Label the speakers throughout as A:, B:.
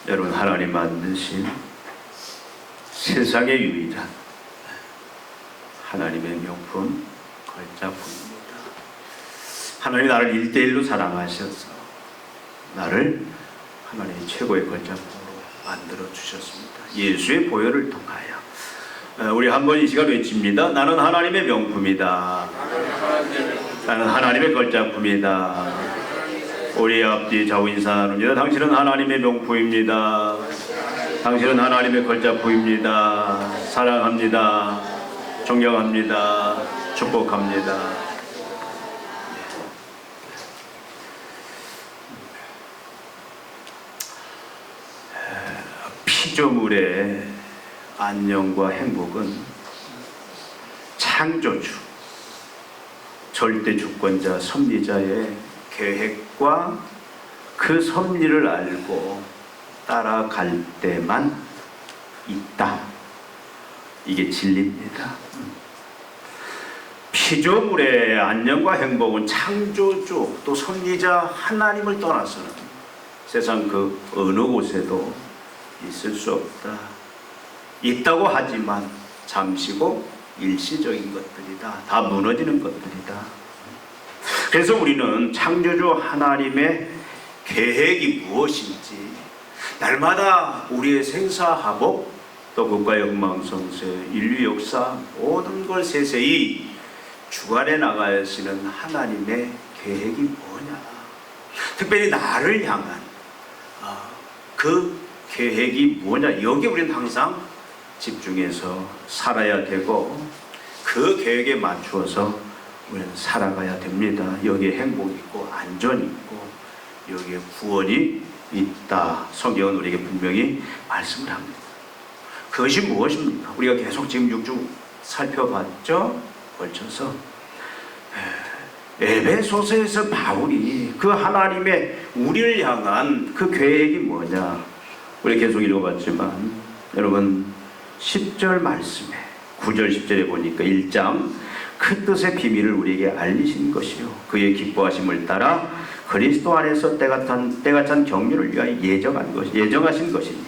A: 여러분, 하나님 만드신 세상의 유일한 하나님의 명품 걸작품입니다. 하나님이 나를 1대1로 사랑하셔서 나를 하나님의 최고의 걸작품으로 만들어 주셨습니다. 예수의 보혈을 통하여 우리 한번 이 시간 외칩니다. 나는 하나님의 명품이다. 나는 하나님의 걸작품이다. 우리 앞뒤 좌우 인사 나눕니다. 당신은 하나님의 명품입니다. 당신은 하나님의 걸작품입니다. 사랑합니다. 존경합니다. 축복합니다. 피조물의 안녕과 행복은 창조주, 절대 주권자, 섭리자의 계획과 그 섭리를 알고 따라갈 때만 있다. 이게 진리입니다. 피조물의 안녕과 행복은 창조주 또 섭리자 하나님을 떠나서는 세상 그 어느 곳에도 있을 수 없다. 있다고 하지만 잠시고 일시적인 것들이다. 다 무너지는 것들이다. 그래서 우리는 창조주 하나님의 계획이 무엇인지 날마다 우리의 생사화복 또 국가의 흥망성쇠, 인류 역사 모든 걸 세세히 주관해 나가시는 하나님의 계획이 뭐냐, 특별히 나를 향한 그 계획이 뭐냐, 여기에 우리는 항상 집중해서 살아야 되고 그 계획에 맞추어서 우리는 살아가야 됩니다. 여기에 행복이 있고 안전이 있고 여기에 구원이 있다. 성경은 우리에게 분명히 말씀을 합니다. 그것이 무엇입니까? 우리가 계속 지금 6주 살펴봤죠? 걸쳐서 에베소서에서 바울이 그 하나님의 우리를 향한 그 계획이 뭐냐, 우리 계속 읽어봤지만 여러분 10절 말씀에 9절 10절에 보니까 1장 그 뜻의 비밀을 우리에게 알리신 것이요 그의 기뻐하심을 따라 그리스도 안에서 때가 찬 경륜을 위하여 예정하신 것이니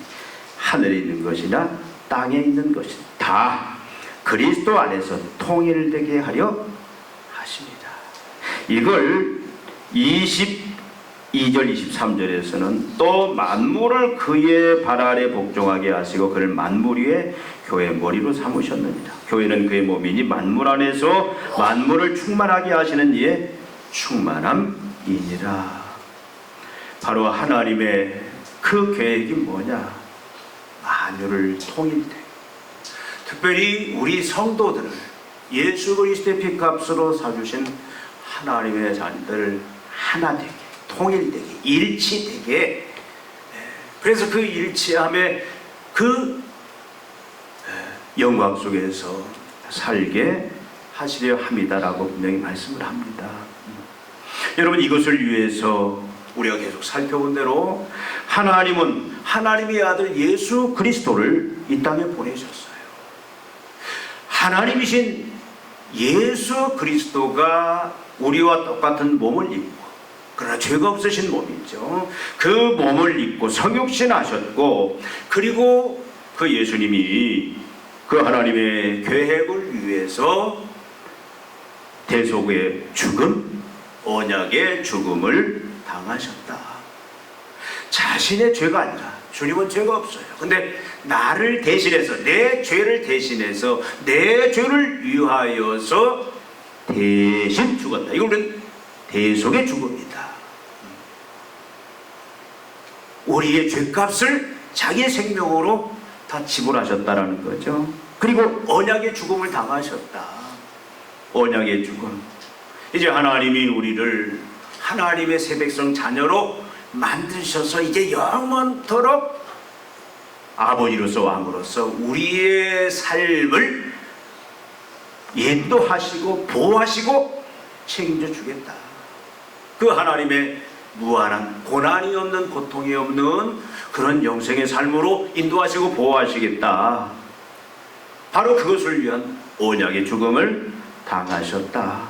A: 하늘에 있는 것이나 땅에 있는 것이나 다 그리스도 안에서 통일되게 하려 하십니다. 이걸 22절 23절에서는 또 만물을 그의 발 아래 복종하게 하시고 그를 만물 위에 교회의 머리로 삼으셨느니라. 교회는 그의 몸이니 만물 안에서 만물을 충만하게 하시는 이의 충만함이니라. 바로 하나님의 그 계획이 뭐냐, 만유를 통일되게, 특별히 우리 성도들을 예수 그리스도의 피값으로 사주신 하나님의 자녀들을 하나 되게, 통일되게, 일치되게, 그래서 그 일치함의 그 영광 속에서 살게 하시려 합니다라고 분명히 말씀을 합니다. 여러분, 이것을 위해서 우리가 계속 살펴본 대로 하나님은 하나님의 아들 예수 그리스도를 이 땅에 보내셨어요. 하나님이신 예수 그리스도가 우리와 똑같은 몸을 입고, 그러나 죄가 없으신 몸이죠. 그 몸을 입고 성육신하셨고, 그리고 그 예수님이 그 하나님의 계획을 위해서 대속의 죽음, 언약의 죽음을 당하셨다. 자신의 죄가 아니라, 주님은 죄가 없어요. 근데 나를 대신해서, 내 죄를 대신해서, 내 죄를 위하여서 대신 죽었다. 이거는 대속의 죽음이다. 우리의 죄값을 자기 생명으로 다 지불하셨다라는 거죠. 그리고 언약의 죽음을 당하셨다. 언약의 죽음. 이제 하나님이 우리를 하나님의 새 백성 자녀로 만드셔서 이제 영원토록 아버지로서 왕으로서 우리의 삶을 인도하시고 보호하시고 책임져 주겠다. 그 하나님의 무한한 고난이 없는, 고통이 없는 그런 영생의 삶으로 인도하시고 보호하시겠다. 바로 그것을 위한 언약의 죽음을 당하셨다.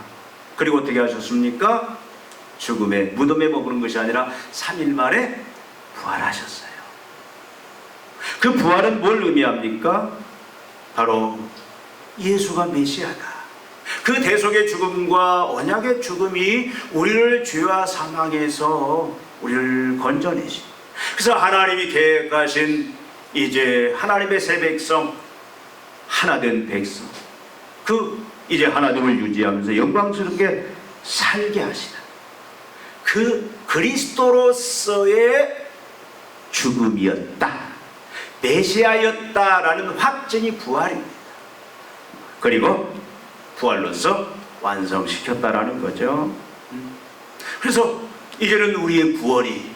A: 그리고 어떻게 하셨습니까? 죽음의 무덤에 머무는 것이 아니라 3일 만에 부활하셨어요. 그 부활은 뭘 의미합니까? 바로 예수가 메시아다. 그 대속의 죽음과 언약의 죽음이 우리를 죄와 사망에서 우리를 건져내신, 그래서 하나님이 계획하신 이제 하나님의 새 백성, 하나된 백성, 그 이제 하나됨을 유지하면서 영광스럽게 살게 하시는 그 그리스도로서의 죽음이었다, 메시아였다라는 확증이 부활입니다. 그리고 부활로서 완성시켰다라는 거죠. 그래서 이제는 우리의 구원이,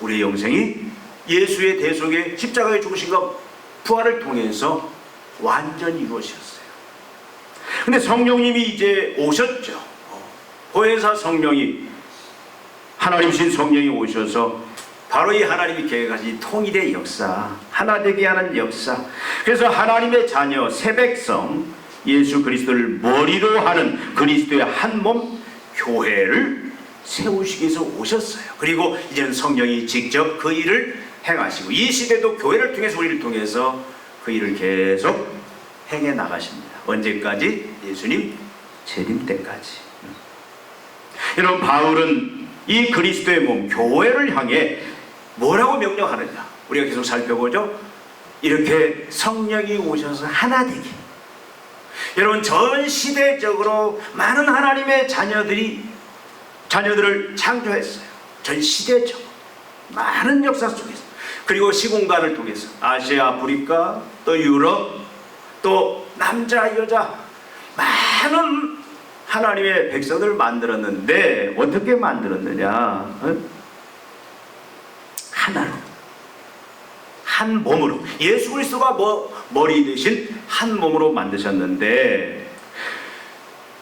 A: 우리의 영생이 예수의 대속의 십자가의 죽으심과 부활을 통해서 완전히 이루어졌어요. 근데 성령님이 이제 오셨죠. 보혜사 성령이, 하나님이신 성령이 오셔서 바로 이 하나님이 계획하신 통일의 역사, 하나 되게 하는 역사, 그래서 하나님의 자녀 새 백성 예수 그리스도를 머리로 하는 그리스도의 한 몸 교회를 세우시기 위해서 오셨어요. 그리고 이제는 성령이 직접 그 일을 행하시고 이 시대도 교회를 통해서, 우리를 통해서 그 일을 계속 행해 나가십니다. 언제까지? 예수님 재림 때까지. 여러분, 바울은 이 그리스도의 몸 교회를 향해 뭐라고 명령하느냐, 우리가 계속 살펴보죠. 이렇게 성령이 오셔서 하나 되기. 여러분, 전 시대적으로 많은 하나님의 자녀들을 창조했어요. 전 시대적으로 많은 역사 속에서, 그리고 시공간을 통해서 아시아, 아프리카, 또 유럽, 또 남자, 여자 많은 하나님의 백성들을 만들었는데 어떻게 만들었느냐? 하나로, 한 몸으로, 예수 그리스도가 머리 대신 한 몸으로 만드셨는데,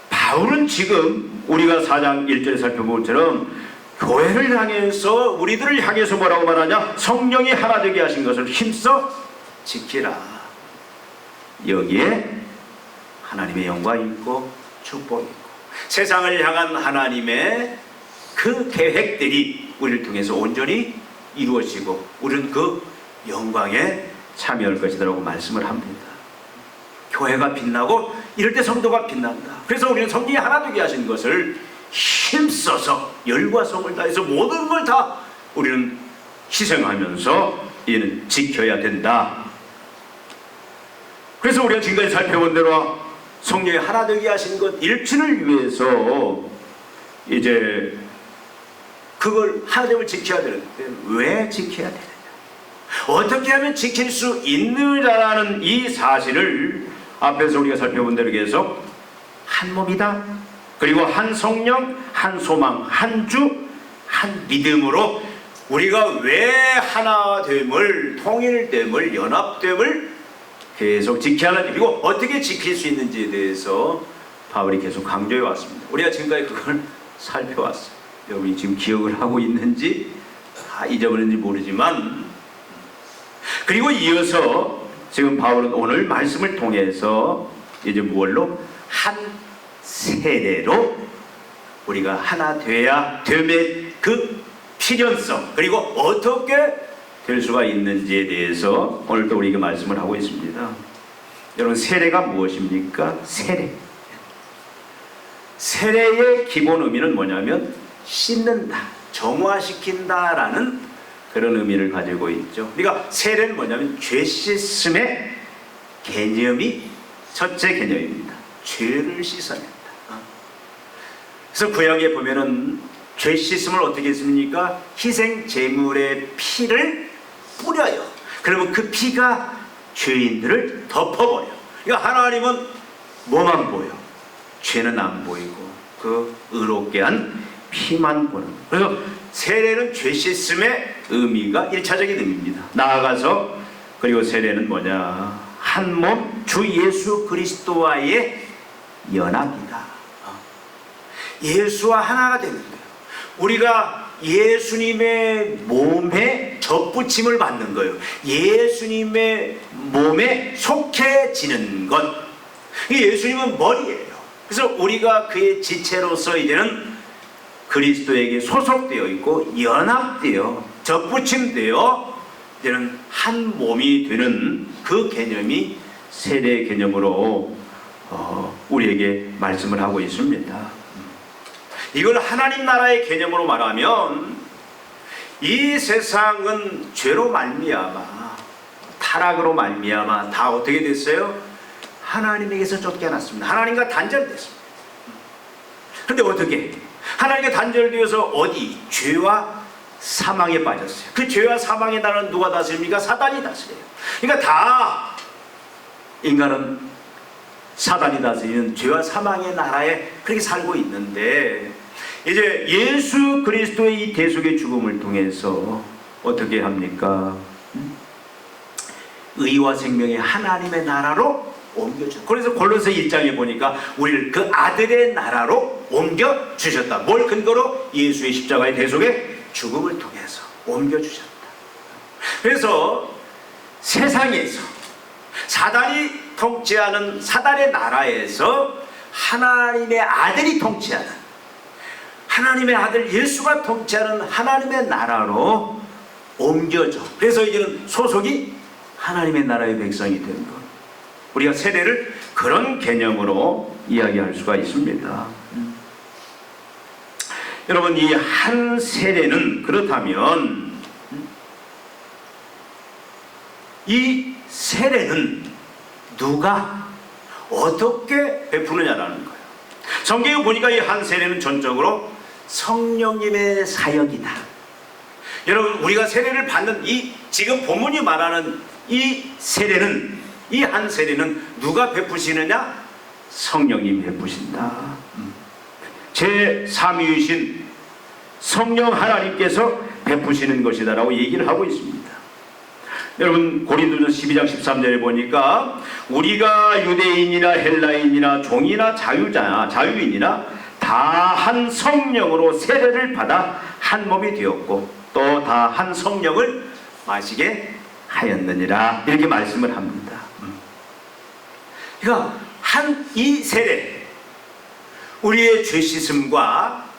A: 바울은 지금 우리가 4장 1절에 살펴본 것처럼 교회를 향해서, 우리들을 향해서 뭐라고 말하냐? 성령이 하나 되게 하신 것을 힘써 지키라. 여기에 하나님의 영광이 있고 축복이 있고 세상을 향한 하나님의 그 계획들이 우리를 통해서 온전히 이루어지고 우리는 그 영광에 참여할 것이라고 말씀을 합니다. 교회가 빛나고 이럴 때 성도가 빛난다. 그래서 우리는 성령이 하나 되게 하신 것을 힘써서 열과 성을 다해서 모든 걸 다 우리는 희생하면서 이는 지켜야 된다. 그래서 우리가 지금까지 살펴본 대로 성령이 하나 되게 하신 것 일치를 위해서 이제 그걸 하나됨을 지켜야 되는데, 왜 지켜야 되느냐, 어떻게 하면 지킬 수 있느냐라는 이 사실을 앞에서 우리가 살펴본 대로 계속 한 몸이다, 그리고 한 성령, 한 소망, 한 주, 한 믿음으로 우리가 왜 하나됨을, 통일됨을, 연합됨을 계속 지켜야 하는지, 그리고 어떻게 지킬 수 있는지에 대해서 바울이 계속 강조해 왔습니다. 우리가 지금까지 그걸 살펴왔어요. 여러분이 지금 기억을 하고 있는지 다 잊어버렸는지 모르지만, 그리고 이어서 지금 바울은 오늘 말씀을 통해서 이제 무엇로? 한 세대로 우리가 하나 돼야 됨의 그 필연성, 그리고 어떻게 될 수가 있는지에 대해서 오늘 또 우리가 말씀을 하고 있습니다. 여러분, 세례가 무엇입니까? 세례의 기본 의미는 뭐냐면 씻는다, 정화시킨다라는 그런 의미를 가지고 있죠. 그러니까 세례는 뭐냐면 죄 씻음의 개념이 첫째 개념입니다. 죄를 씻어낸다. 그래서 구약에 보면은 죄 씻음을 어떻게 했습니까? 희생 제물의 피를 뿌려요. 그러면 그 피가 죄인들을 덮어버려. 그러니까 하나님은 뭐만 보여? 죄는 안 보이고 그 의롭게 한 피만 보는. 그래서 세례는 죄 씻음의 의미가 1차적인 의미입니다. 나아가서 그리고 세례는 뭐냐? 한 몸 주 예수 그리스도와의 연합이다. 예수와 하나가 되는 거예요. 우리가 예수님의 몸에 접붙임을 받는 거예요. 예수님의 몸에 속해지는 것. 예수님은 머리예요. 그래서 우리가 그의 지체로서 이제는 그리스도에게 소속되어 있고 연합되어 접붙임되어 이제는 한 몸이 되는 그 개념이 세례 개념으로 우리에게 말씀을 하고 있습니다. 이걸 하나님 나라의 개념으로 말하면 이 세상은 죄로 말미암아, 타락으로 말미암아 다 어떻게 됐어요? 하나님에게서 쫓겨났습니다. 하나님과 단절됐습니다. 그런데 어떻게? 하나님과 단절되어서 어디? 죄와 사망에 빠졌어요. 그 죄와 사망의 나라는 누가 다스립니까? 사단이 다스려요. 그러니까 다 인간은 사단이 다스리는 죄와 사망의 나라에 그렇게 살고 있는데, 이제 예수 그리스도의 이 대속의 죽음을 통해서 어떻게 합니까? 의와 생명의 하나님의 나라로 옮겨주셨다. 그래서 골로새 1장에 보니까 우리를 그 아들의 나라로 옮겨주셨다. 뭘 근거로? 예수의 십자가의 대속의 죽음을 통해서 옮겨주셨다. 그래서 세상에서 사단이 통치하는 사단의 나라에서 하나님의 아들이 통치하는, 하나님의 아들 예수가 통치하는 하나님의 나라로 옮겨져. 그래서 이제는 소속이 하나님의 나라의 백성이 된 것. 우리가 세례를 그런 개념으로 이야기할 수가 있습니다. 여러분, 이 한 세례는 그렇다면 이 세례는 누가 어떻게 베푸느냐라는 거예요. 성경에 보니까 이 한 세례는 전적으로 성령님의 사역이다. 여러분, 우리가 세례를 받는 이 지금 본문이 말하는 이 세례는, 이 한 세례는 누가 베푸시느냐? 성령님이 베푸신다. 제3위이신 성령 하나님께서 베푸시는 것이다라고 얘기를 하고 있습니다. 여러분, 고린도전서 12장 13절에 보니까 우리가 유대인이나 헬라인이나 종이나 자유인이나 다 한 성령으로 세례를 받아 한 몸이 되었고 또 다 한 성령을 마시게 하였느니라, 이렇게 말씀을 합니다. 그러니까 이 세례, 우리의 죄 씻음과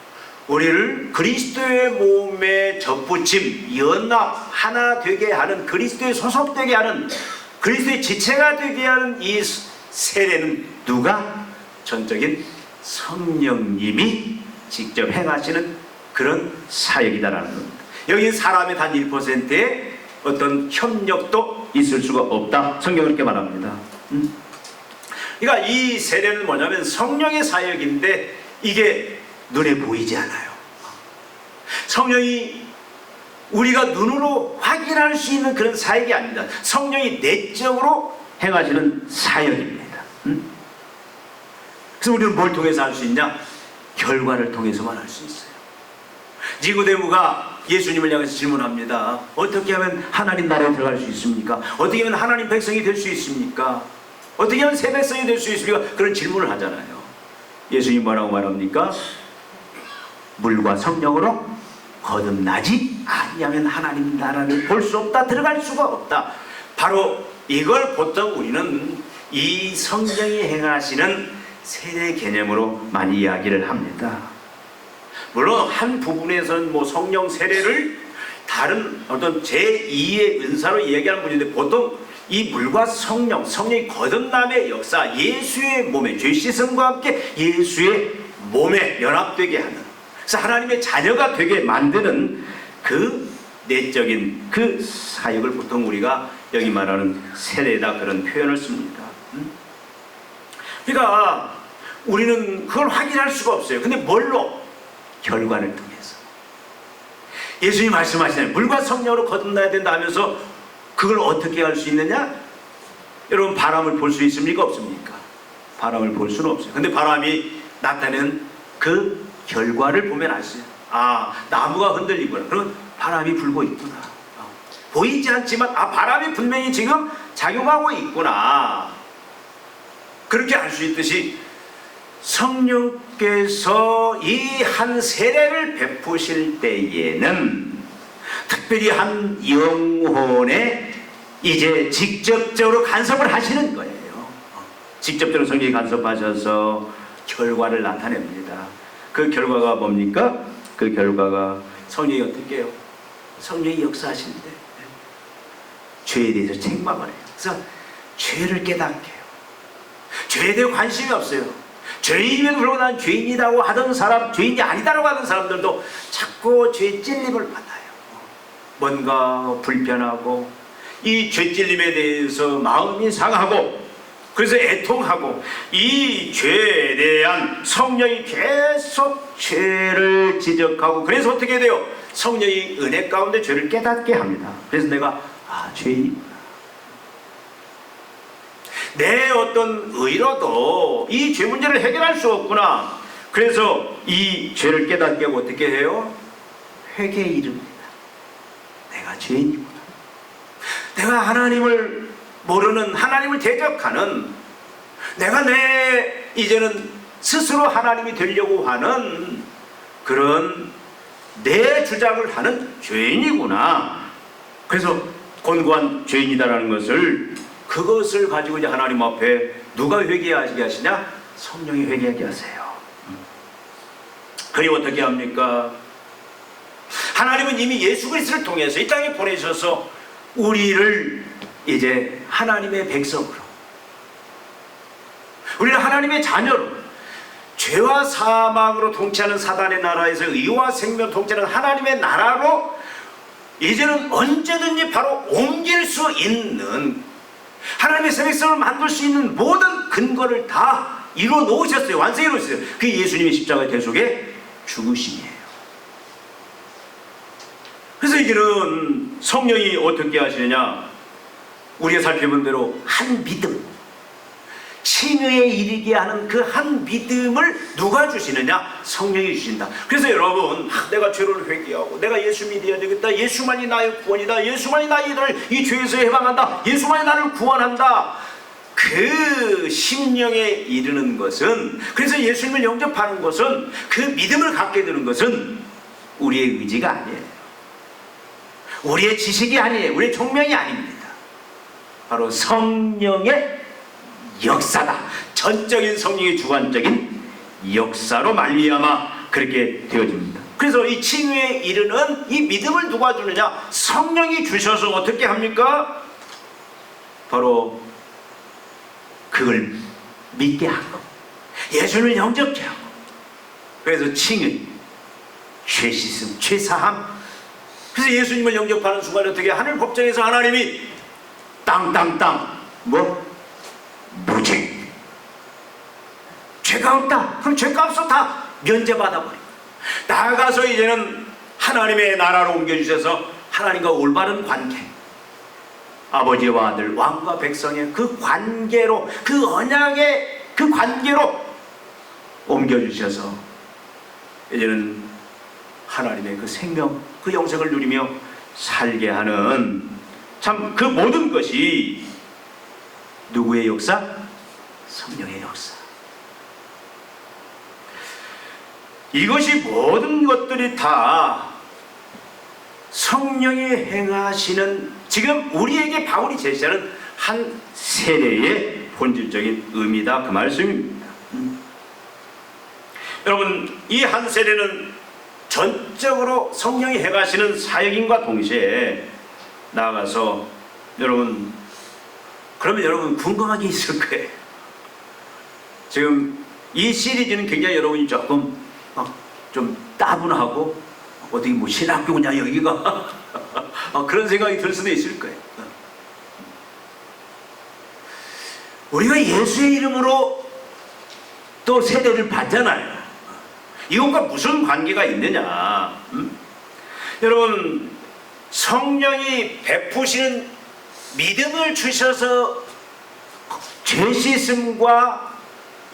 A: 우리를 그리스도의 몸에 접붙임, 연합, 하나 되게 하는, 그리스도에 소속되게 하는, 그리스도의 지체가 되게 하는 이 세례는 누가? 전적인 성령님이 직접 행하시는 그런 사역이다라는 겁니다. 여기 사람의 단 1%의 어떤 협력도 있을 수가 없다, 성경은 그렇게 말합니다. 그러니까 이 세례는 뭐냐면 성령의 사역인데 이게 눈에 보이지 않아요. 성령이 우리가 눈으로 확인할 수 있는 그런 사역이 아닙니다. 성령이 내적으로 행하시는 사역입니다. 그래서 우리는 뭘 통해서 할 수 있냐? 결과를 통해서만 할 수 있어요. 니고데모가 예수님을 향해서 질문합니다. 어떻게 하면 하나님 나라에 들어갈 수 있습니까? 어떻게 하면 하나님 백성이 될 수 있습니까? 어떻게 하면 새 백성이 될 수 있습니까? 그런 질문을 하잖아요. 예수님 뭐라고 말합니까? 물과 성령으로 거듭나지 아니하면 하나님 나라를 볼 수 없다, 들어갈 수가 없다. 바로 이걸 보통 우리는 이 성령이 행하시는 세례 개념으로 많이 이야기를 합니다. 물론 한 부분에서는 뭐 성령 세례를 다른 어떤 제2의 은사로 이야기하는 분인데, 보통 이 물과 성령의 거듭남의 역사, 예수의 몸에, 죄 씻음과 함께 예수의 몸에 연합되게 하는, 그래서 하나님의 자녀가 되게 만드는 그 내적인 그 사역을 보통 우리가 여기 말하는 세례다, 그런 표현을 씁니다. 그러니까 우리는 그걸 확인할 수가 없어요. 근데 뭘로? 결과를 통해서. 예수님이 말씀하시잖아요. 물과 성령으로 거듭나야 된다 하면서 그걸 어떻게 할 수 있느냐? 여러분, 바람을 볼 수 있습니까? 없습니까? 바람을 볼 수는 없어요. 근데 바람이 나타내는 그 결과를 보면 알 수 있어요. 아, 나무가 흔들리구나. 그러면 바람이 불고 있구나. 보이지 않지만 바람이 분명히 지금 작용하고 있구나. 그렇게 알 수 있듯이 성령께서 이 한 세례를 베푸실 때에는 특별히 한 영혼에 이제 직접적으로 간섭을 하시는 거예요. 직접적으로 성령이 간섭하셔서 결과를 나타냅니다. 그 결과가 뭡니까? 그 결과가 성령이 어떻게 해요? 성령이 역사하시는데 죄에 대해서 책망을 해요. 그래서 죄를 깨닫게 해요. 죄에 대해 관심이 없어요. 죄인임에도 불구하고 난 죄인이라고 하던 사람, 죄인이 아니다라고 하던 사람들도 자꾸 죄의 찔림을 받아요. 뭔가 불편하고 이 죄찔림에 대해서 마음이 상하고 그래서 애통하고 이 죄에 대한 성령이 계속 죄를 지적하고 그래서 어떻게 돼요? 성령이 은혜 가운데 죄를 깨닫게 합니다. 그래서 내가 죄인이구나. 내 어떤 의로도 이 죄 문제를 해결할 수 없구나. 그래서 이 죄를 깨닫게 하고 어떻게 해요? 회개에 이릅니다. 내가 죄인이구나. 내가 하나님을 모르는, 하나님을 대적하는, 내가 이제는 스스로 하나님이 되려고 하는 그런 내 주장을 하는 죄인이구나. 그래서 곤고한 죄인이다라는 것을, 그것을 가지고 이제 하나님 앞에 누가 회개하게 하시냐? 성령이 회개하게 하세요. 그리 어떻게 합니까? 하나님은 이미 예수 그리스도를 통해서 이 땅에 보내셔서 우리를 이제 하나님의 백성으로, 우리는 하나님의 자녀로, 죄와 사망으로 통치하는 사단의 나라에서 의와 생명 통치하는 하나님의 나라로 이제는 언제든지 바로 옮길 수 있는, 하나님의 새 백성을 만들 수 있는 모든 근거를 다 이루어 놓으셨어요. 완성해 놓으셨어요. 그게 예수님의 십자가 대속의 죽으심이에요. 그래서 이제는 성령이 어떻게 하시느냐? 우리가 살펴본 대로 한 믿음, 칭의에 이르게 하는 그 한 믿음을 누가 주시느냐? 성령이 주신다. 그래서 여러분, 내가 죄를 회개하고 내가 예수 믿어야 되겠다, 예수만이 나의 구원이다, 예수만이 나를 이 죄에서 해방한다, 예수만이 나를 구원한다, 그 심령에 이르는 것은, 그래서 예수님을 영접하는 것은, 그 믿음을 갖게 되는 것은 우리의 의지가 아니에요. 우리의 지식이 아니에요. 우리의 총명이 아닙니다. 바로 성령의 역사다. 전적인 성령의 주관적인 역사로 말미암아 그렇게 되어집니다. 그래서 이 칭의에 이르는 이 믿음을 누가 주느냐? 성령이 주셔서 어떻게 합니까? 바로 그걸 믿게 하고 예수님을 영접케 하고, 그래서 칭의, 죄 씻음, 죄 사함. 그래서 예수님을 영접하는 순간에 어떻게 하늘 법정에서 하나님이 땅땅땅 무죄, 죄가 없다. 그럼 죄값을 다 면제받아버리고 나아가서 이제는 하나님의 나라로 옮겨주셔서 하나님과 올바른 관계, 아버지와 아들, 왕과 백성의 그 관계로, 그 언약의 그 관계로 옮겨주셔서 이제는 하나님의 그 생명, 그 영생을 누리며 살게 하는, 참 그 모든 것이 누구의 역사? 성령의 역사. 이것이 모든 것들이 다 성령이 행하시는, 지금 우리에게 바울이 제시하는 한 세례의 본질적인 의미다, 그 말씀입니다. 여러분, 이 한 세례는 전적으로 성령이 행하시는 사역인과 동시에 나아가서, 여러분, 그러면 여러분 궁금한 게 있을 거예요. 지금 이 시리즈는 굉장히 여러분이 조금 좀 따분하고 어떻게 뭐 신학교냐 여기가 그런 생각이 들 수도 있을 거예요. 우리가 예수의 이름으로 또 세례를 받잖아요. 이것과 무슨 관계가 있느냐? 여러분, 성령이 베푸시는 믿음을 주셔서 죄 씻음과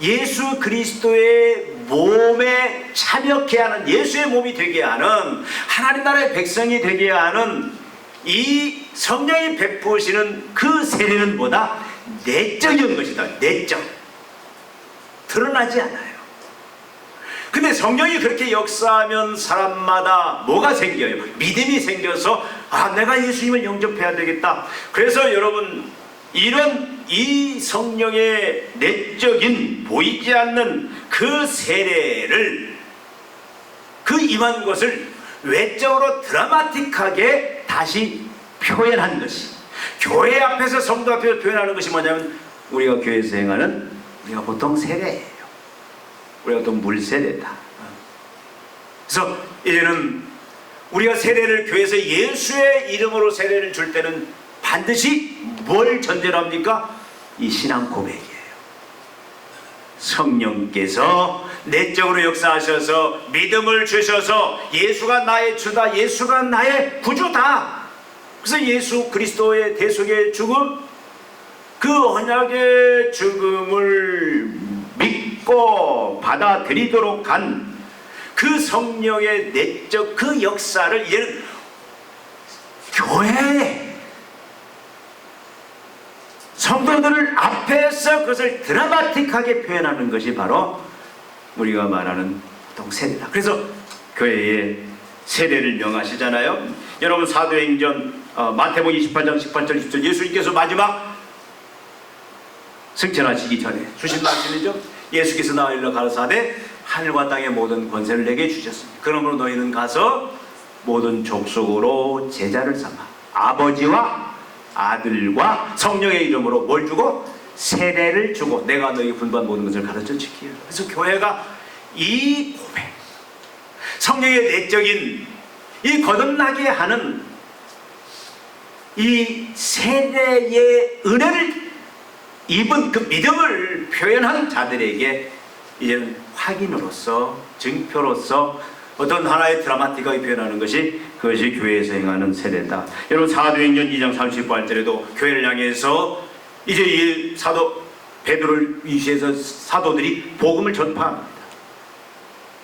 A: 예수 그리스도의 몸에 참여케 하는, 예수의 몸이 되게 하는, 하나님 나라의 백성이 되게 하는 이 성령이 베푸시는 그 세례는 뭐다? 내적인 것이다. 내적. 드러나지 않아요. 근데 성령이 그렇게 역사하면 사람마다 뭐가 생겨요? 믿음이 생겨서 내가 예수님을 영접해야 되겠다. 그래서 여러분, 이 성령의 내적인 보이지 않는 그 세례를, 그 임한 것을 외적으로 드라마틱하게 다시 표현한 것이, 교회 앞에서 성도 앞에서 표현하는 것이 뭐냐면 우리가 교회에서 행하는 우리가 보통 세례예요. 우리가 또 물세례다. 그래서 이제는 우리가 세례를 교회에서 예수의 이름으로 세례를 줄 때는 반드시 뭘 전제로 합니까? 이 신앙 고백이에요. 성령께서 내적으로 역사하셔서 믿음을 주셔서 예수가 나의 주다, 예수가 나의 구주다. 그래서 예수 그리스도의 대속의 죽음, 그 언약의 죽음을 믿고 받아들이도록 한 그 성령의 내적 그 역사를 이제는 교회에 성도들을 앞에서 그것을 드라마틱하게 표현하는 것이 바로 우리가 말하는 보통 세례다. 그래서 교회에 세례를 명하시잖아요. 여러분 사도행전 마태복음 28장 18절 20절 예수님께서 마지막 승천하시기 전에 주신 말씀이죠. 예수께서 나와 일러 가라사대 하늘과 땅의 모든 권세를 내게 주셨습니다. 그러므로 너희는 가서 모든 족속으로 제자를 삼아 아버지와 아들과 성령의 이름으로 뭘 주고? 세례를 주고 내가 너희에게 분부한 모든 것을 가르쳐 지키라. 그래서 교회가 이 고백, 성령의 내적인 이 거듭나게 하는 이 세례의 은혜를 입은 그 믿음을 표현한 자들에게 이제는 확인으로서 증표로서 어떤 하나의 드라마틱하게 표현하는 것이 그것이 교회에서 행하는 세례다. 여러분 사도행전 2장 39절에도 교회를 향해서 이제 이 사도 베드로를 위시해서 사도들이 복음을 전파합니다.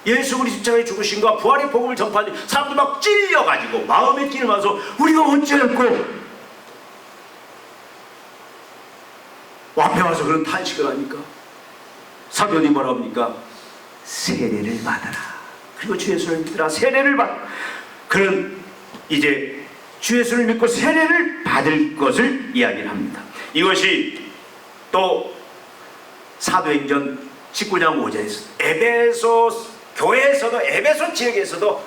A: 예수 그리스도 십자가에 죽으신과 부활의 복음을 전파하니 사람들 막 찔려가지고 마음에 찔려 와서 우리가 어찌할꼬 앞에 와서 그런 탄식을 하니까 사도들이 뭐라 합니까? 세례를 받아라. 그리고 주 예수를 믿으라. 세례를 받. 그런 이제 주 예수를 믿고 세례를 받을 것을 이야기를 합니다. 이것이 또 사도행전 19장 5절에서 에베소 교회에서도 에베소 지역에서도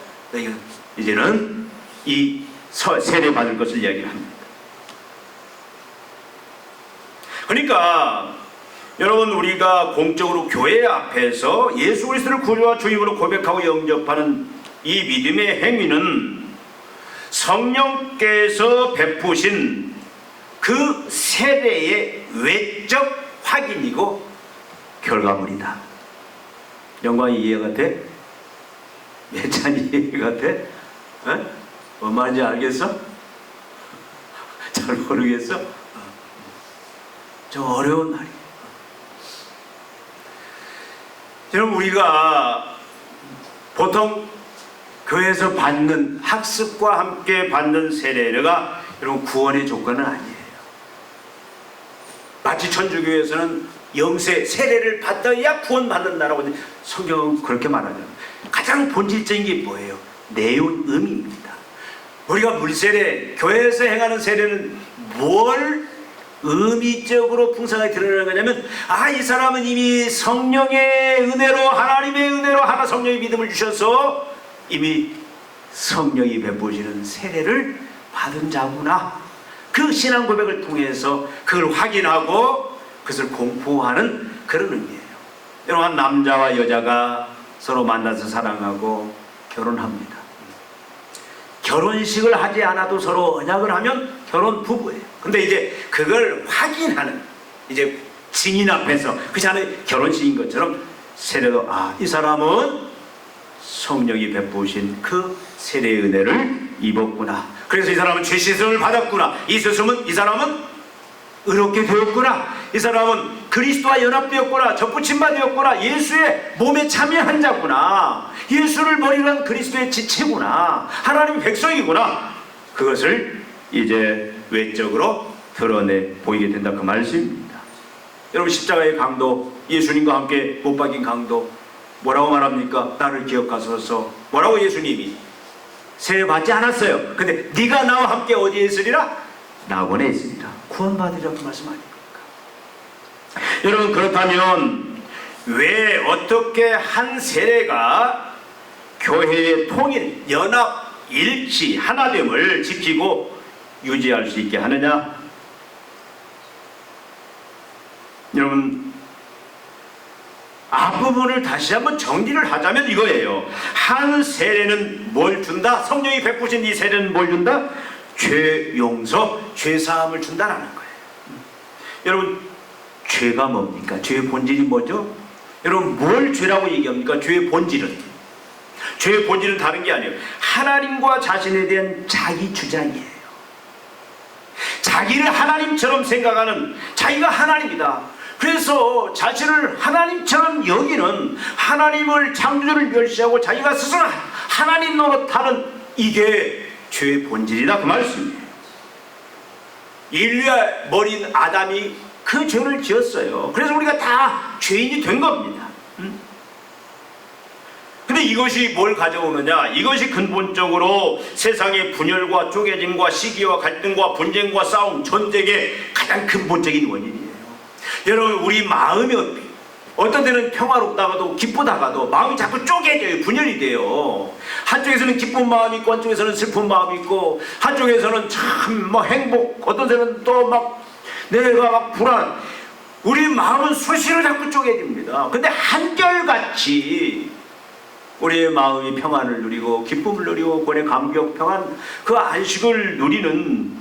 A: 이제는 이 세례 받을 것을 이야기를 합니다. 그러니까 여러분 우리가 공적으로 교회 앞에서 예수 그리스도를 구주와 주임으로 고백하고 영접하는 이 믿음의 행위는 성령께서 베푸신 그 세례의 외적 확인이고 결과물이다. 영광이 이해가 돼? 예찬이 이해가 돼? 뭔 말인지 알겠어? 잘 모르겠어? 좀 어려운 말이야. 여러분 우리가 보통 교회에서 받는 학습과 함께 받는 세례가 여러분 구원의 조건은 아니에요. 마치 천주교에서는 영세 세례를 받아야 구원받는다라고 성경은 그렇게 말하잖아요. 가장 본질적인 게 뭐예요? 내용 의미입니다. 우리가 물세례, 교회에서 행하는 세례는 뭘 의미적으로 풍성하게 드러내는 거냐면 이 사람은 이미 성령의 은혜로 하나님의 은혜로 하나 성령의 믿음을 주셔서 이미 성령이 베푸시는 세례를 받은 자구나. 그 신앙 고백을 통해서 그걸 확인하고 그것을 공포하는 그런 의미예요. 여러분 남자와 여자가 서로 만나서 사랑하고 결혼합니다. 결혼식을 하지 않아도 서로 언약을 하면 결혼 부부예요. 근데 이제 그걸 확인하는 이제 증인 앞에서 그 자는 결혼식인 것처럼 세례도 이 사람은 성령이 베푸신 그 세례의 은혜를 입었구나. 그래서 이 사람은 죄 씻음을 받았구나. 이 사람은 의롭게 되었구나. 이 사람은 그리스도와 연합되었구나. 접붙임 받았구나. 예수의 몸에 참여한 자구나. 예수를 머리로 그리스도의 지체구나. 하나님의 백성이구나. 그것을 이제 외적으로 드러내 보이게 된다. 그 말씀입니다. 여러분 십자가의 강도, 예수님과 함께 못 박인 강도 뭐라고 말합니까? 나를 기억하소서. 뭐라고 예수님이? 세례 받지 않았어요. 근데 네가 나와 함께 어디에 있으리라? 낙원에 있으리라. 구원받으리라고 말씀 아닙니까? 여러분 그렇다면 왜 어떻게 한 세례가 교회의 통일, 연합, 일치, 하나됨을 지키고 유지할 수 있게 하느냐? 여러분, 앞부분을 다시 한번 정리를 하자면 이거예요. 한 세례는 뭘 준다? 성령이 베푸신 이 세례는 뭘 준다? 죄 용서, 죄 사함을 준다라는 거예요. 여러분, 죄가 뭡니까? 죄의 본질이 뭐죠? 여러분, 뭘 죄라고 얘기합니까? 죄의 본질은 다른 게 아니에요. 하나님과 자신에 대한 자기 주장이에요. 자기를 하나님처럼 생각하는, 자기가 하나님이다. 그래서 자신을 하나님처럼 여기는, 하나님을 창조주를 멸시하고 자기가 스스로 하나님 노릇하는, 이게 죄의 본질이다 그 말씀이에요. 인류의 머린 아담이 그 죄를 지었어요. 그래서 우리가 다 죄인이 된 겁니다. 근데 이것이 뭘 가져오느냐? 이것이 근본적으로 세상의 분열과 쪼개짐과 시기와 갈등과 분쟁과 싸움, 전쟁의 가장 근본적인 원인이에요. 여러분, 우리 마음이 어떤 때는 평화롭다가도 기쁘다가도 마음이 자꾸 쪼개져요. 분열이 돼요. 한쪽에서는 기쁜 마음이 있고 한쪽에서는 슬픈 마음이 있고 한쪽에서는 참 막 행복, 어떤 때는 또 막 내가 막 불안. 우리 마음은 수시로 자꾸 쪼개집니다. 근데 한결같이 우리의 마음이 평안을 누리고 기쁨을 누리고 권의 감격 평안, 그 안식을 누리는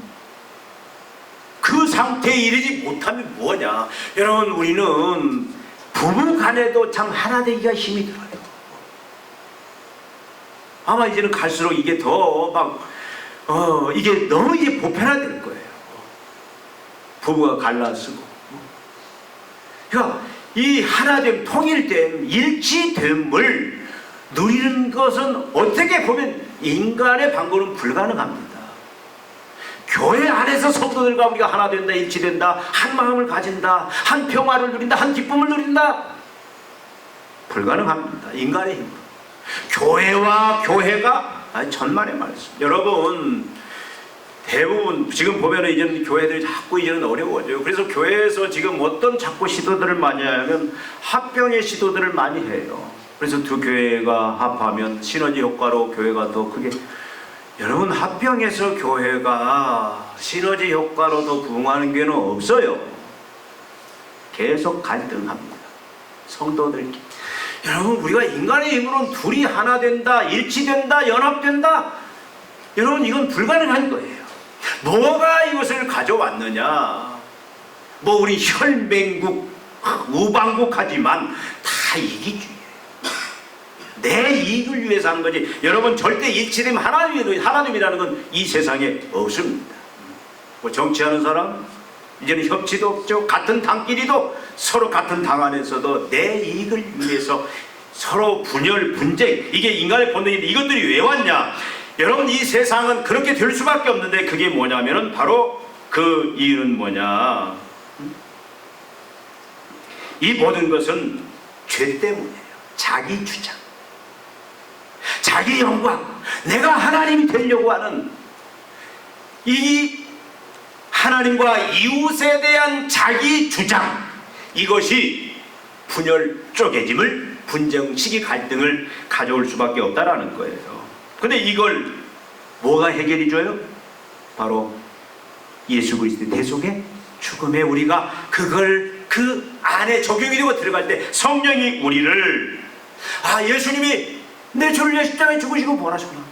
A: 그 상태에 이르지 못하면 뭐냐? 여러분, 우리는 부부 간에도 참 하나 되기가 힘이 들어요. 아마 이제는 갈수록 이게 더 막 이게 너무 이제 보편화될 거예요. 부부가 갈라쓰고. 그러니까 이 하나됨, 통일됨, 일치됨을 누리는 것은 어떻게 보면 인간의 방법은 불가능합니다. 교회 안에서 성도들과 우리가 하나 된다, 일치된다, 한 마음을 가진다, 한 평화를 누린다, 한 기쁨을 누린다, 불가능합니다. 인간의 힘으로. 교회와 교회가 천만의 말씀. 여러분, 대부분 지금 보면은 이제는 교회들이 자꾸 이제는 어려워져요. 그래서 교회에서 지금 어떤 자꾸 시도들을 많이 하면 합병의 시도들을 많이 해요. 그래서 두 교회가 합하면 시너지 효과로 교회가 더 크게. 여러분, 합병해서 교회가 시너지 효과로 더 부흥하는 교회는 없어요. 계속 갈등합니다. 성도들끼리. 여러분, 우리가 인간의 힘으로는 둘이 하나 된다, 일치된다, 연합된다. 여러분, 이건 불가능한 거예요. 뭐가 이것을 가져왔느냐? 뭐 우리 혈맹국, 우방국 하지만 다 이기주의. 내 이익을 위해서 하는 거지. 여러분, 절대 일치되면 하나님이라는 건 이 세상에 없습니다. 뭐 정치하는 사람 이제는 협치도 없죠. 같은 당끼리도 서로 같은 당 안에서도 내 이익을 위해서 서로 분열, 분쟁, 이게 인간의 본능인데 이것들이 왜 왔냐? 여러분, 이 세상은 그렇게 될 수밖에 없는데 그게 뭐냐면은 바로 그 이유는 뭐냐? 이 모든 것은 죄 때문이에요. 자기 주장, 자기 영광, 내가 하나님이 되려고 하는 이 하나님과 이웃에 대한 자기 주장, 이것이 분열, 쪼개짐을, 분쟁, 시기, 갈등을 가져올 수밖에 없다라는 거예요. 근데 이걸 뭐가 해결해 줘요? 바로 예수 그리스도의 대속의 죽음에 우리가 그걸 그 안에 적용이 되고 들어갈 때 성령이 우리를, 예수님이 내 죄를 위해 십자가에 죽으시고 부활하셨구나.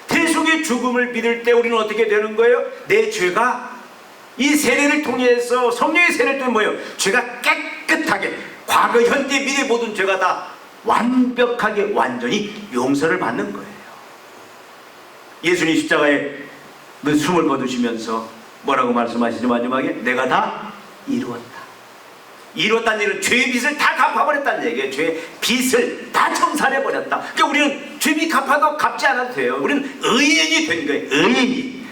A: 대속의 죽음을 믿을 때 우리는 어떻게 되는 거예요? 내 죄가 이 세례를 통해서, 성령의 세례를 통해 뭐예요? 죄가 깨끗하게, 과거, 현재, 미래 모든 죄가 다 완벽하게 완전히 용서를 받는 거예요. 예수님 십자가에 숨을 거두시면서 뭐라고 말씀하시죠? 마지막에 내가 다 이루었다. 이뤘다는 얘기는 죄의 빚을 다 갚아버렸다는 얘기예요. 죄의 빚을 다 청산해버렸다. 그러니까 우리는 죄빚 갚아도 갚지 않아도 돼요. 우리는 의인이 된 거예요. 의인이.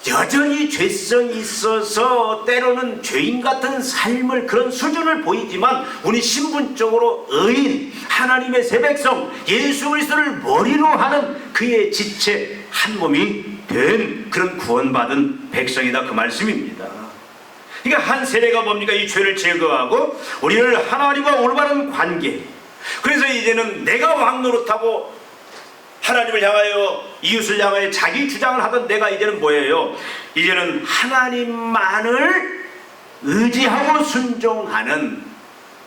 A: 여전히 죄성이 있어서 때로는 죄인 같은 삶을, 그런 수준을 보이지만 우리 신분적으로 의인, 하나님의 새 백성, 예수 그리스도를 머리로 하는 그의 지체 한 몸이 된 그런 구원받은 백성이다 그 말씀입니다. 그러니까 한 세례가 뭡니까? 이 죄를 제거하고 우리를 하나님과 올바른 관계. 그래서 이제는 내가 왕 노릇하고 하나님을 향하여 이웃을 향하여 자기 주장을 하던 내가 이제는 뭐예요? 이제는 하나님만을 의지하고 순종하는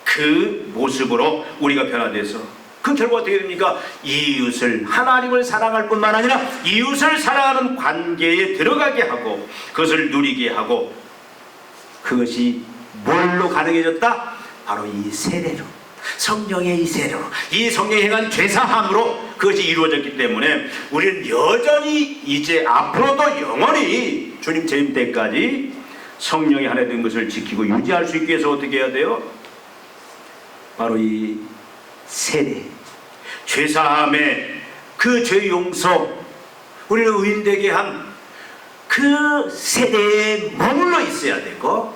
A: 그 모습으로 우리가 변화돼서 그 결과 어떻게 됩니까? 이웃을, 하나님을 사랑할 뿐만 아니라 이웃을 사랑하는 관계에 들어가게 하고 그것을 누리게 하고, 그것이 뭘로 가능해졌다? 바로 이 세례로, 성령의 이 세례로, 이 성령이 행한 죄사함으로 그것이 이루어졌기 때문에 우리는 여전히 이제 앞으로도 영원히 주님 재림 때까지 성령이 하나 된 것을 지키고 유지할 수 있기 위해서 어떻게 해야 돼요? 바로 이 세례, 죄사함의 그 죄 용서, 우리는 의인되게 한 그 세례에 머물러 있어야 되고,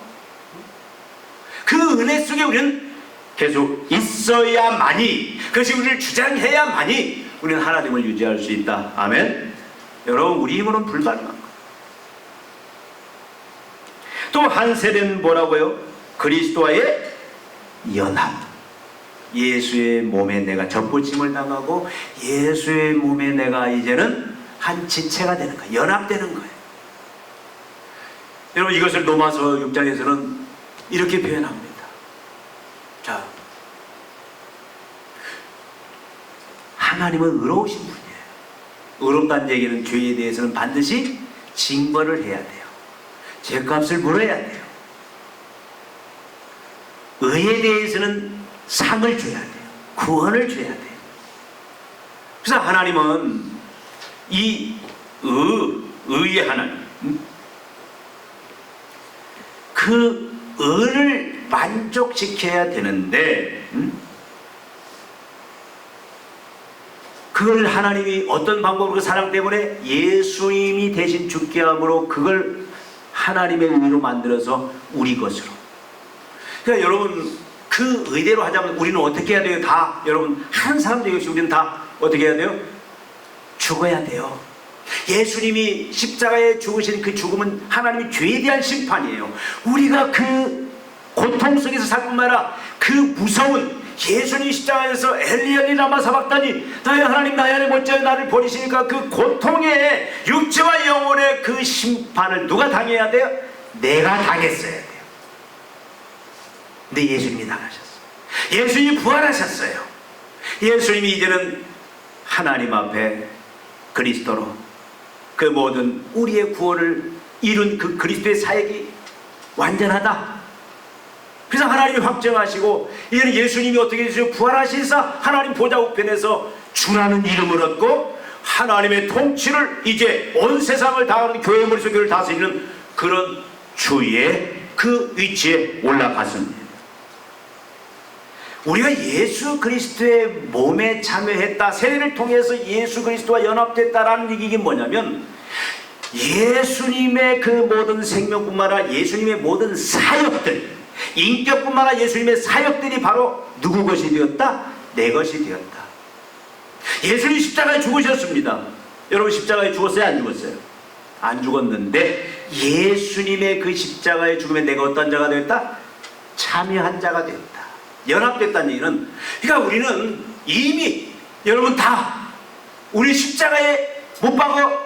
A: 그 은혜 속에 우리는 계속 있어야만이, 그것이 우리를 주장해야만이 우리는 하나님을 유지할 수 있다. 아멘. 여러분, 우리 힘으로는 불가능한 거예요. 또 한 세례는 뭐라고요? 그리스도와의 연합. 예수의 몸에 내가 접붙임을 당하고 예수의 몸에 내가 이제는 한 지체가 되는 거예요. 연합되는 거예요. 여러분, 이것을 로마서 6장에서는 이렇게 표현합니다. 자, 하나님은 의로우신 분이에요. 의롭다는 얘기는 죄에 대해서는 반드시 징벌을 해야 돼요. 죄값을 물어야 돼요. 의에 대해서는 상을 줘야 돼요. 구원을 줘야 돼요. 그래서 하나님은 이 의의 하나님, 그 의를 만족시켜야 되는데, 그걸 하나님이 어떤 방법으로, 그 사랑 때문에 예수님이 대신 죽게 함으로 그걸 하나님의 의로 만들어서 우리 것으로. 그러니까 여러분, 그 의대로 하자면 우리는 어떻게 해야 돼요? 다, 여러분, 한 사람 되겠지. 우리는 다 어떻게 해야 돼요? 죽어야 돼요. 예수님이 십자가에 죽으신 그 죽음은 하나님이 죄에 대한 심판이에요. 우리가 그 고통 속에서 살 뿐만 아니라 그 무서운, 예수님 십자가에서 엘리 라마 사박다니, 나의 하나님 나의 하나님 어찌하여 나를 버리시니까, 그 고통의 육체와 영혼의 그 심판을 누가 당해야 돼요? 내가 당했어야 돼요. 근데 예수님이 당하셨어요. 예수님이 부활하셨어요. 예수님이 이제는 하나님 앞에 그리스도로 그 모든 우리의 구원을 이룬 그 그리스도의 사역이 완전하다. 그래서 하나님이 확정하시고, 이제는 예수님이 어떻게 해주세요? 부활하시사 하나님 보좌 우편에서 주라는 이름을 얻고 하나님의 통치를 이제 온 세상을 다하는 교회 머릿속 교회를 다스리는 그런 주의 그 위치에 올라갔습니다. 우리가 예수 그리스도의 몸에 참여했다, 세례를 통해서 예수 그리스도와 연합됐다라는 얘기가 뭐냐면, 예수님의 그 모든 생명뿐만 아니라 예수님의 모든 사역들, 인격뿐만 아니라 예수님의 사역들이 바로 누구 것이 되었다? 내 것이 되었다. 예수님 십자가에 죽으셨습니다. 여러분, 십자가에 죽었어요? 안 죽었어요? 안 죽었는데 예수님의 그 십자가의 죽음에 내가 어떤 자가 되었다? 참여한 자가 되었다. 연합됐다는 얘기는, 그러니까 우리는 이미 여러분 다 우리 십자가에 못 박아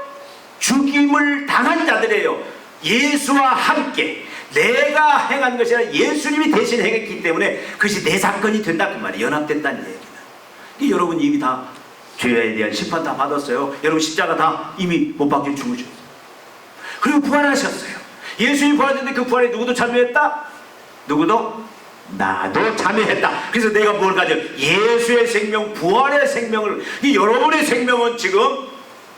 A: 죽임을 당한 자들이에요. 예수와 함께 내가 행한 것이 아니라 예수님이 대신 행했기 때문에 그것이 내 사건이 된다, 그 말이에요. 연합됐다는 얘기는. 여러분 이미 다 죄에 대한 심판 다 받았어요. 여러분 십자가 다 이미 못 박혀 죽으셨어요. 그리고 부활하셨어요. 예수님이 부활했는데 그 부활에 누구도 참여했다? 누구도? 나도 참여했다. 그래서 내가 뭘 가져? 예수의 생명, 부활의 생명을, 여러분의 생명은 지금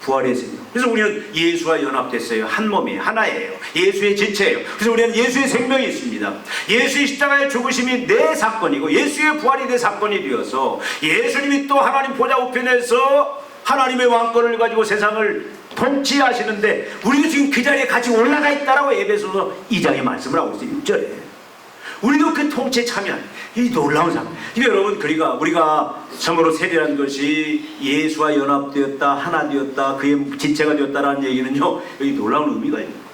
A: 부활의 생명. 그래서 우리는 예수와 연합됐어요. 한 몸이 하나예요. 예수의 지체예요. 그래서 우리는 예수의 생명이 있습니다. 예수의 십자가의 죽으심이 내 사건이고 예수의 부활이 내 사건이 되어서 예수님이 또 하나님 보좌 우편에서 하나님의 왕권을 가지고 세상을 통치하시는데 우리도 지금 그 자리에 같이 올라가 있다라고 에베소서 2장에 말씀을 하고 있어요. 6절에. 우리도 그 통치에 참여한 이 놀라운 사람. 그러니까 여러분, 그러니까 우리가 참으로 세례라는 것이 예수와 연합되었다, 하나 되었다, 그의 지체가 되었다라는 얘기는요, 여기 놀라운 의미가 있는 거예요.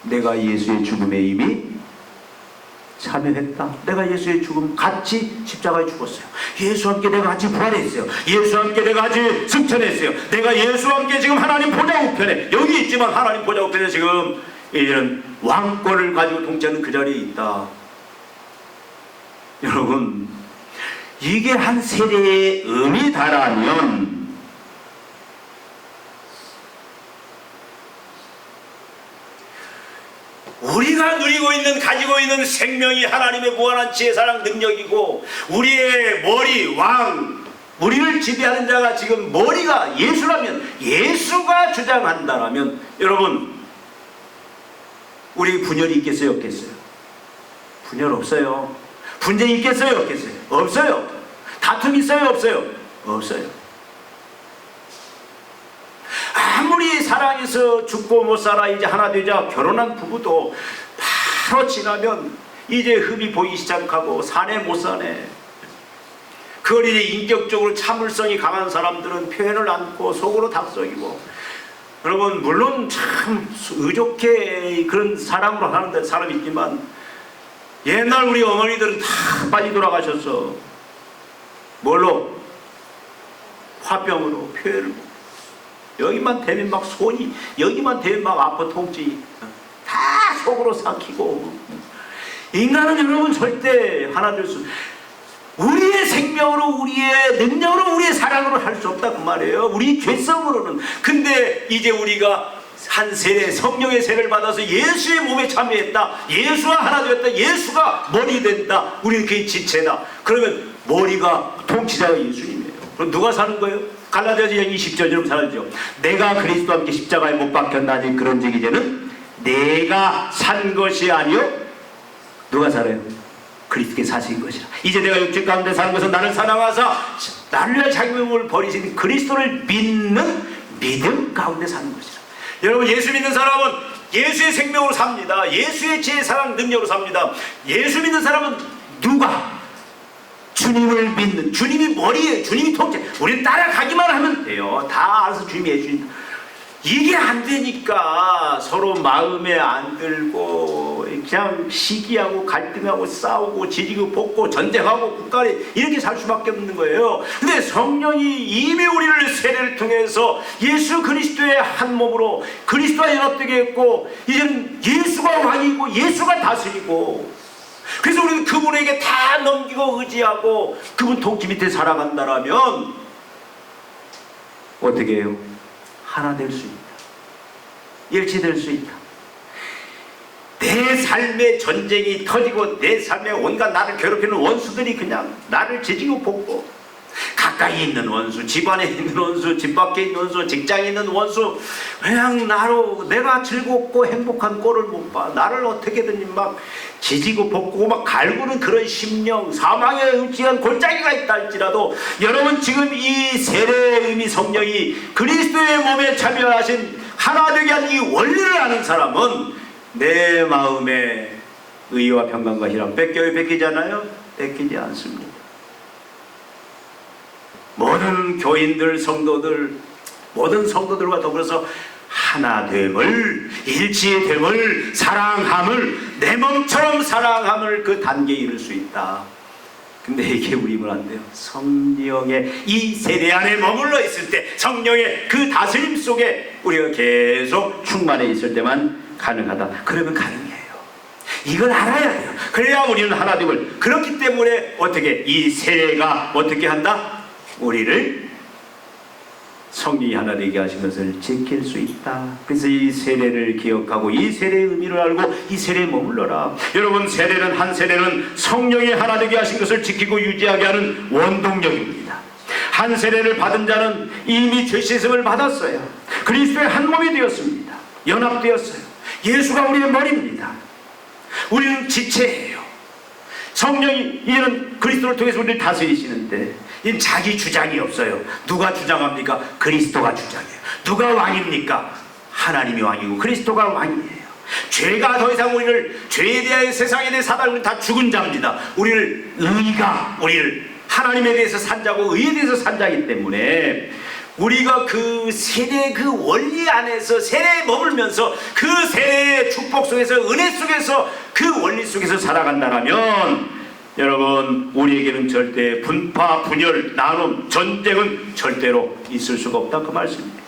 A: 내가 예수의 죽음에 이미 참여했다. 내가 예수의 죽음 같이 십자가에 죽었어요. 예수와 함께 내가 같이 부활했어요. 예수와 함께 내가 같이 승천했어요. 내가 예수와 함께 지금 하나님 보좌 우편에 여기 있지만 하나님 보좌 우편에 지금 이런 왕권을 가지고 통치하는 그 자리에 있다. 여러분, 이게 한 세대의 의미다라면 우리가 누리고 있는 가지고 있는 생명이 하나님의 무한한 지혜 사랑 능력이고 우리의 머리 왕 우리를 지배하는 자가 지금 머리가 예수라면 예수가 주장한다라면 여러분 우리 분열이 있겠어요 없겠어요? 분열 없어요. 분쟁 있겠어요 없겠어요? 없어요. 다툼 있어요 없어요? 없어요. 아무리 사랑해서 죽고 못 살아 이제 하나 되자 결혼한 부부도 바로 지나면 이제 흠이 보이기 시작하고 사내 못 사네. 그걸 이제 인격적으로 참을성이 강한 사람들은 표현을 않고 속으로 닥석이고 여러분 물론 참 의좋게 그런 사랑으로 하는 사람이 있지만 옛날 우리 어머니들은 다 빨리 돌아가셨어. 뭘로? 화병으로 표현을 여기만 되면 막 손이 여기만 되면 막 아파 통증이 다 속으로 삭히고 인간은 여러분 절대 하나 될 수 우리의 생명으로 우리의 능력으로 우리의 사랑으로 할 수 없다 그 말이에요. 우리 죄성으로는. 근데 이제 우리가 한 세례 성령의 세례를 받아서 예수의 몸에 참여했다. 예수와 하나 되었다. 예수가 머리 된다. 우리는 그게 지체다. 그러면 머리가 통치자가 예수님이에요. 그럼 누가 사는 거예요? 갈라디아서 20절 여러분 잘 알죠? 내가 그리스도와 함께 십자가에 못 박혔나니 그런즉 이제는 내가 산 것이 아니요 누가 살아요? 그리스도께 사신 것이라. 이제 내가 육체 가운데 사는 것은 나를 사랑하사 나를 위하여 자기 몸을 버리신 그리스도를 믿는 믿음 가운데 사는 것이라. 여러분 예수 믿는 사람은 예수의 생명으로 삽니다. 예수의 지혜 사랑 능력으로 삽니다. 예수 믿는 사람은 누가? 주님을 믿는 주님이 머리에 주님이 통째 우리는 따라가기만 하면 돼요. 다 알아서 주님이 해주신다. 이게 안 되니까 서로 마음에 안 들고 그냥 시기하고 갈등하고 싸우고 지지고 볶고 전쟁하고 국가를 이렇게 살 수밖에 없는 거예요. 근데 성령이 이미 우리를 세례를 통해서 예수 그리스도의 한 몸으로 그리스도와 연합되게 했고 이제는 예수가 왕이고 예수가 다스리고 그래서 우리는 그분에게 다 넘기고 의지하고 그분 통치 밑에 살아간다라면 어떻게 해요? 하나 될 수 있다. 일치될 수 있다. 내 삶의 전쟁이 터지고 내 삶에 온갖 나를 괴롭히는 원수들이 그냥 나를 지지고 볶고 가까이 있는 원수, 집안에 있는 원수, 집 밖에 있는 원수, 직장에 있는 원수 그냥 나로 내가 즐겁고 행복한 꼴을 못 봐. 나를 어떻게든 막 지지고 볶고 막 갈구는 그런 심령 사망에 의지한 골짜기가 있다 할지라도 여러분 지금 이 세례의 의미 성령이 그리스도의 몸에 참여하신 하나 되게 한 이 원리를 아는 사람은 내 마음에 의와 평강과 희락 뺏겨요? 뺏기잖아요? 뺏기지 않습니다. 모든 교인들 성도들 모든 성도들과 더불어서 하나됨을 일치됨을 사랑함을 내 몸처럼 사랑함을 그 단계에 이룰 수 있다. 근데 이게 우리는 안 돼요. 성령의 이 세대 안에 머물러 있을 때 성령의 그 다스림 속에 우리가 계속 충만해 있을 때만 가능하다. 그러면 가능해요. 이걸 알아야 돼요. 그래야 우리는 하나됨을. 그렇기 때문에 어떻게 이 세례가 어떻게 한다? 우리를 성령이 하나 되게 하신 것을 지킬 수 있다. 그래서 이 세례를 기억하고 이 세례의 의미를 알고 이 세례에 머물러라. 여러분 세례는 한 세례는 성령이 하나 되게 하신 것을 지키고 유지하게 하는 원동력입니다. 한 세례를 받은 자는 이미 죄 씻음을 받았어요. 그리스도의 한 몸이 되었습니다. 연합되었어요. 예수가 우리의 머리입니다. 우리는 지체예요. 성령이 이는 그리스도를 통해서 우리를 다스리시는데 이는 자기 주장이 없어요. 누가 주장합니까? 그리스도가 주장해요. 누가 왕입니까? 하나님이 왕이고 그리스도가 왕이에요. 죄가 더 이상 우리를 죄에 대하여 세상에 대해 사단은 다 죽은 자입니다. 우리를 의가 우리를 하나님에 대해서 산 자고 의에 대해서 산 자이기 때문에 우리가 그 세례의 그 원리 안에서 세례에 머물면서 그 세례의 축복 속에서 은혜 속에서 그 원리 속에서 살아간다면 여러분 우리에게는 절대 분파, 분열, 나눔, 전쟁은 절대로 있을 수가 없다 그 말씀입니다.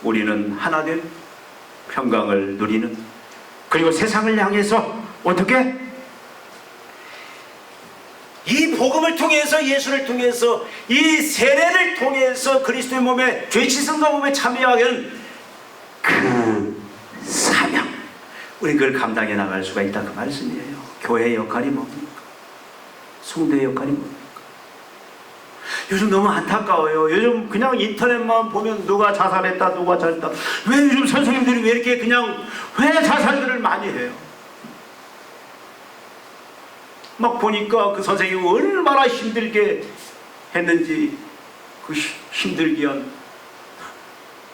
A: 우리는 하나된 평강을 누리는 그리고 세상을 향해서 어떻게? 이 복음을 통해서 예수를 통해서 이 세례를 통해서 그리스도의 몸에 죄 씻음과 몸에 참여하게 하는 그 사명 우리 그걸 감당해 나갈 수가 있다 그 말씀이에요. 교회의 역할이 뭡니까? 성도의 역할이 뭡니까? 요즘 너무 안타까워요. 요즘 그냥 인터넷만 보면 누가 자살했다 누가 잘했다. 왜 요즘 선생님들이 왜 이렇게 그냥 왜 자살들을 많이 해요? 막 보니까 그 선생님이 얼마나 힘들게 했는지 그 힘들게 한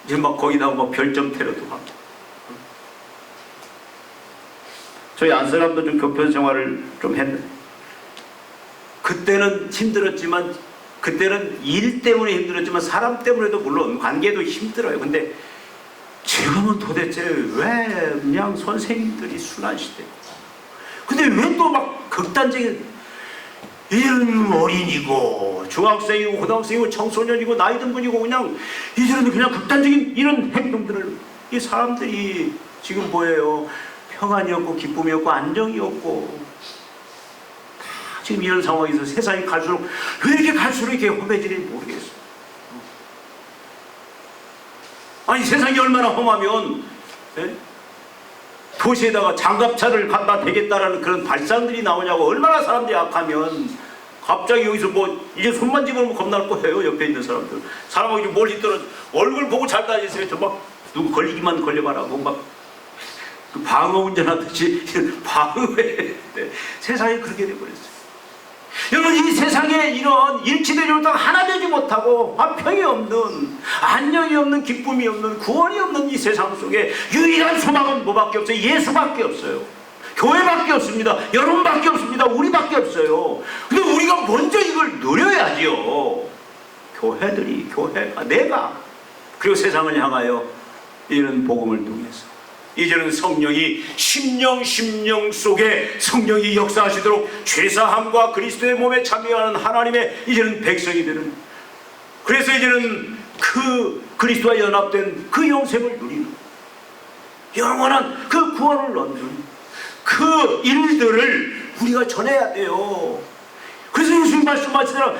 A: 이제 막 거기다가 막 별점 테러도 하고. 저희 안사람도 좀 교편 생활을 좀 했는데 그때는 힘들었지만 그때는 일 때문에 힘들었지만 사람 때문에도 물론 관계도 힘들어요. 근데 지금은 도대체 왜 그냥 선생님들이 순환 시대고 근데 왜 또 막 극단적인 이런 어린이고 중학생이고 고등학생이고 청소년이고 나이 든 분이고 그냥 이제는 그냥 극단적인 이런 행동들을 이 사람들이 지금 뭐예요? 평안이 없고 기쁨이 없고 안정이 없고 다 지금 이런 상황에서 세상이 갈수록 왜 이렇게 갈수록 이렇게 험해지는지 모르겠어요. 아니 세상이 얼마나 험하면 도시에다가 장갑차를 갖다 대겠다라는 그런 발상들이 나오냐고. 얼마나 사람들이 약하면 갑자기 여기서 뭐 이제 손만 집으면 겁날 거예요. 옆에 있는 사람들 사람하고 멀리 떨어져 얼굴 보고 잘 다니세요. 저 막 누구 걸리기만 걸려봐라고 막 방어 운전하듯이 방어해. 세상이 그렇게 돼버렸어요. 여러분 이 세상에 이런 일치되지 못하고 하나 되지 못하고 화평이 없는 안녕이 없는 기쁨이 없는 구원이 없는 이 세상 속에 유일한 소망은 뭐밖에 없어요? 예수밖에 없어요. 교회밖에 없습니다. 여러분밖에 없습니다. 우리밖에 없어요. 근데 우리가 먼저 이걸 누려야지요. 교회들이 교회가 내가 그리고 세상을 향하여 이런 복음을 통해서 이제는 성령이 심령 속에 성령이 역사하시도록 죄사함과 그리스도의 몸에 참여하는 하나님의 이제는 백성이 되는 그래서 이제는 그 그리스도와 연합된 그 영생을 누리는 영원한 그 구원을 얻는 그 일들을 우리가 전해야 돼요. 그래서 예수님 말씀하시더라.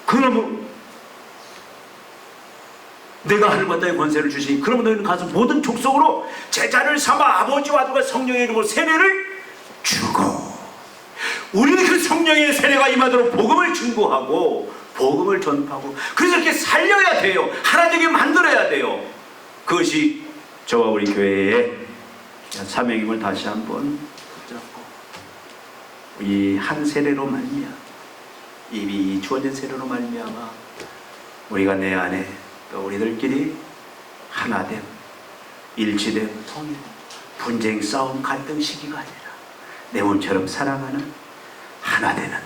A: 그러면 내가 하늘과 땅의 권세를 주시니 그러면 너희는 가서 모든 족속으로 제자를 삼아 아버지와 아들과 성령의 이름으로 세례를 주고 우리는 그 성령의 세례가 임하도록 복음을 증거하고 복음을 전파하고 그래서 이렇게 살려야 돼요. 하나 되게 만들어야 돼요. 그것이 저와 우리 교회의 사명임을 다시 한번 붙잡고 이 한 세례로 말미암아 이 주어진 세례로 말미암아 우리가 내 안에 또 우리들끼리 하나됨, 일치됨, 통일, 분쟁, 싸움, 갈등 시기가 아니라 내 몸처럼 살아가는 하나되는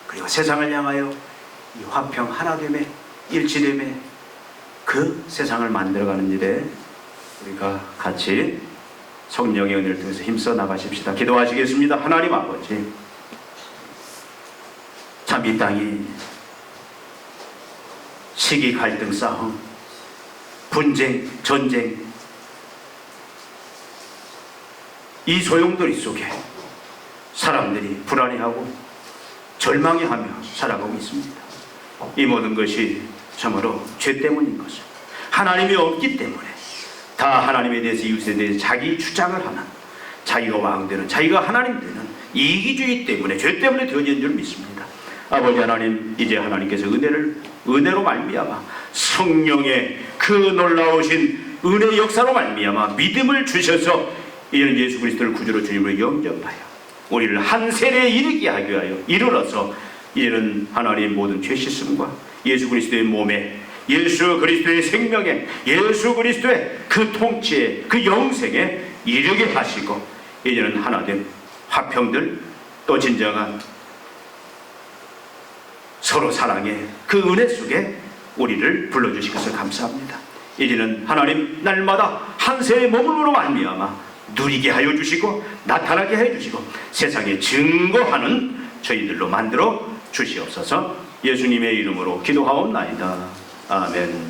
A: 그리고 세상을 향하여 이 화평 하나됨에 일치됨에 그 세상을 만들어가는 일에 우리가 같이 성령의 은혜를 통해서 힘써 나가십시다. 기도하시겠습니다. 하나님 아버지 참 이 땅이 시기, 갈등, 싸움, 분쟁, 전쟁 이 소용돌이 속에 사람들이 불안해하고 절망해하며 살아가고 있습니다. 이 모든 것이 참으로 죄 때문인 것을 하나님이 없기 때문에 다 하나님에 대해서 이웃에 대해서 자기 주장을 하는 자기가 왕되는 자기가 하나님 되는 이기주의 때문에 죄 때문에 되어진 줄 믿습니다. 아버지 하나님 이제 하나님께서 은혜로 말미암아 성령의 그 놀라우신 은혜 역사로 말미암아 믿음을 주셔서 이제는 예수 그리스도를 구주로 주님으로 영접하여 우리를 한 세례에 이르게 하기 위하여 이르러서 이제는 하나님 모든 죄 씻음과 예수 그리스도의 몸에 예수 그리스도의 생명에 예수 그리스도의 그 통치에 그 영생에 이르게 하시고 이제는 하나된 화평들 또 진정한 서로 사랑해 그 은혜 속에 우리를 불러주신 것을 감사합니다. 이제는 하나님 날마다 한 세에 머물므로 말미암아 누리게 하여 주시고 나타나게 해 주시고 세상에 증거하는 저희들로 만들어 주시옵소서. 예수님의 이름으로 기도하옵나이다. 아멘.